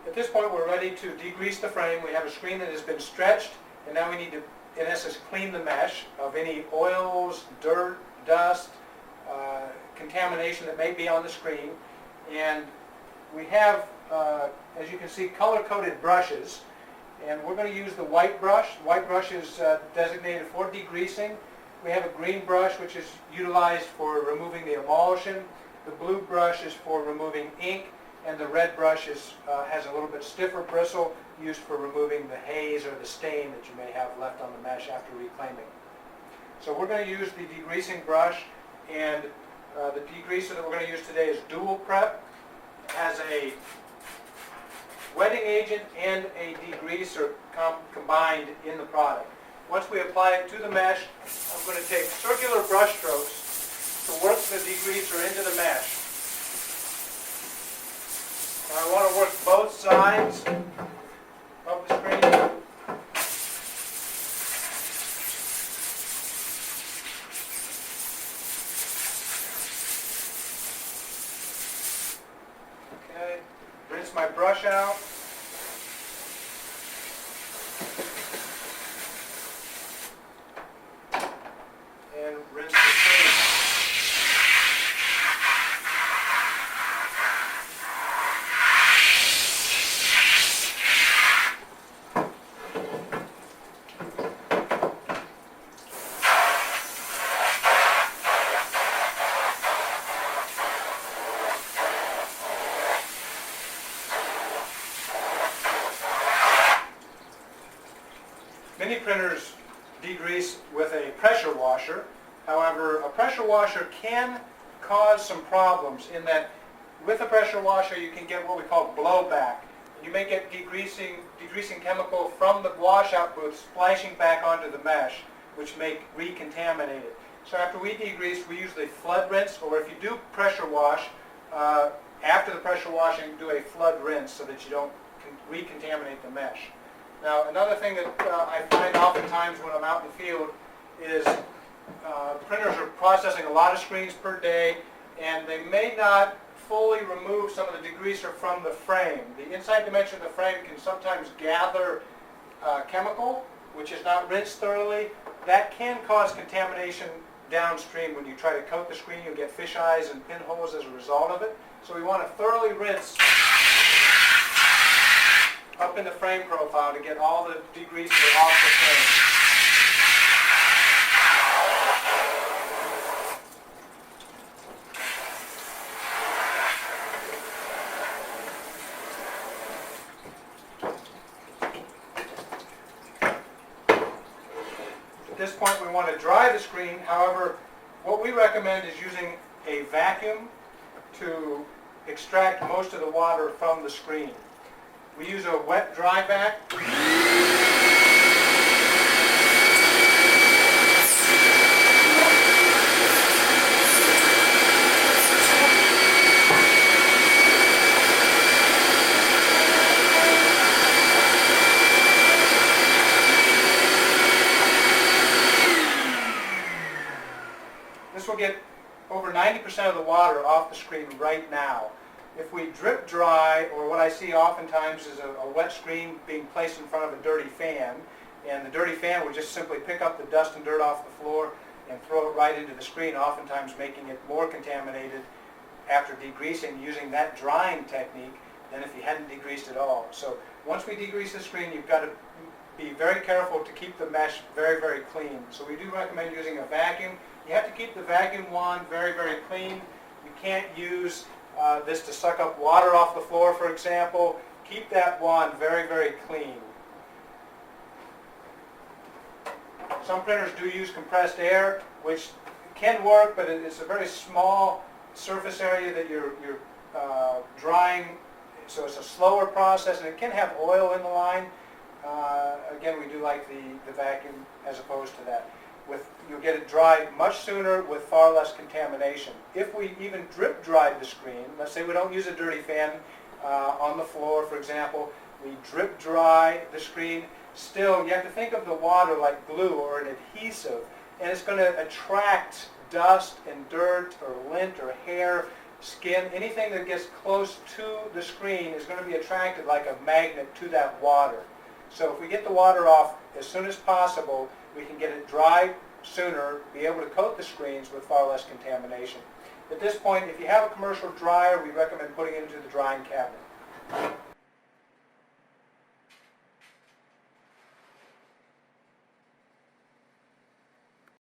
At this point, we're ready to degrease the frame. We have a screen that has been stretched, and now we need to, in essence, clean the mesh of any oils, dirt, dust, contamination that may be on the screen. And we have, as you can see, color-coded brushes, and we're going to use the white brush. The white brush is designated for degreasing. We have a green brush, which is utilized for removing the emulsion. The blue brush is for removing ink, and the red brush has a little bit stiffer bristle used for removing the haze or the stain that you may have left on the mesh after reclaiming. So we're going to use the degreasing brush, and the degreaser that we're going to use today is Dual Prep. It has a wetting agent and a degreaser combined in the product. Once we apply it to the mesh, I'm going to take circular brush strokes to work the degreaser into the mesh. Now I want to work both sides of the screen. Okay, rinse my brush out. And rinse the screen. Many printers degrease with a pressure washer. However, a pressure washer can cause some problems in that with a pressure washer you can get what we call blowback. You may get degreasing chemical from the washout booth splashing back onto the mesh, which may recontaminate it. So after we degrease, we usually flood rinse, or if you do pressure wash, after the pressure washing, do a flood rinse so that you don't recontaminate the mesh. Now, another thing that I find oftentimes when I'm out in the field is printers are processing a lot of screens per day, and they may not fully remove some of the degreaser from the frame. The inside dimension of the frame can sometimes gather chemical, which is not rinsed thoroughly. That can cause contamination downstream. When you try to coat the screen, you'll get fish eyes and pinholes as a result of it. So we want to thoroughly rinse up in the frame profile to get all the degreaser off the frame. At this point, we want to dry the screen. However, what we recommend is using a vacuum to extract most of the water from the screen. We use a wet dry vac. This will get over 90% of the water off the screen right now. If we drip dry, or what I see oftentimes is a wet screen being placed in front of a dirty fan, and the dirty fan would just simply pick up the dust and dirt off the floor and throw it right into the screen, oftentimes making it more contaminated after degreasing using that drying technique than if you hadn't degreased at all. So once we degrease the screen, you've got to be very careful to keep the mesh very, very clean. So we do recommend using a vacuum. You have to keep the vacuum wand very, very clean. You can't use this to suck up water off the floor, for example. Keep that wand very, very clean. Some printers do use compressed air, which can work, but it's a very small surface area that you're drying, so it's a slower process, and it can have oil in the line. Again, we do like the vacuum as opposed to that. You'll get it dry much sooner with far less contamination. If we even drip dried the screen, let's say we don't use a dirty fan on the floor, for example, we drip dry the screen, still you have to think of the water like glue or an adhesive, and it's going to attract dust and dirt or lint or hair skin, anything that gets close to the screen is going to be attracted like a magnet to that water. So if we get the water off as soon as possible, we can get it dry sooner, be able to coat the screens with far less contamination. At this point, if you have a commercial dryer, we recommend putting it into the drying cabinet.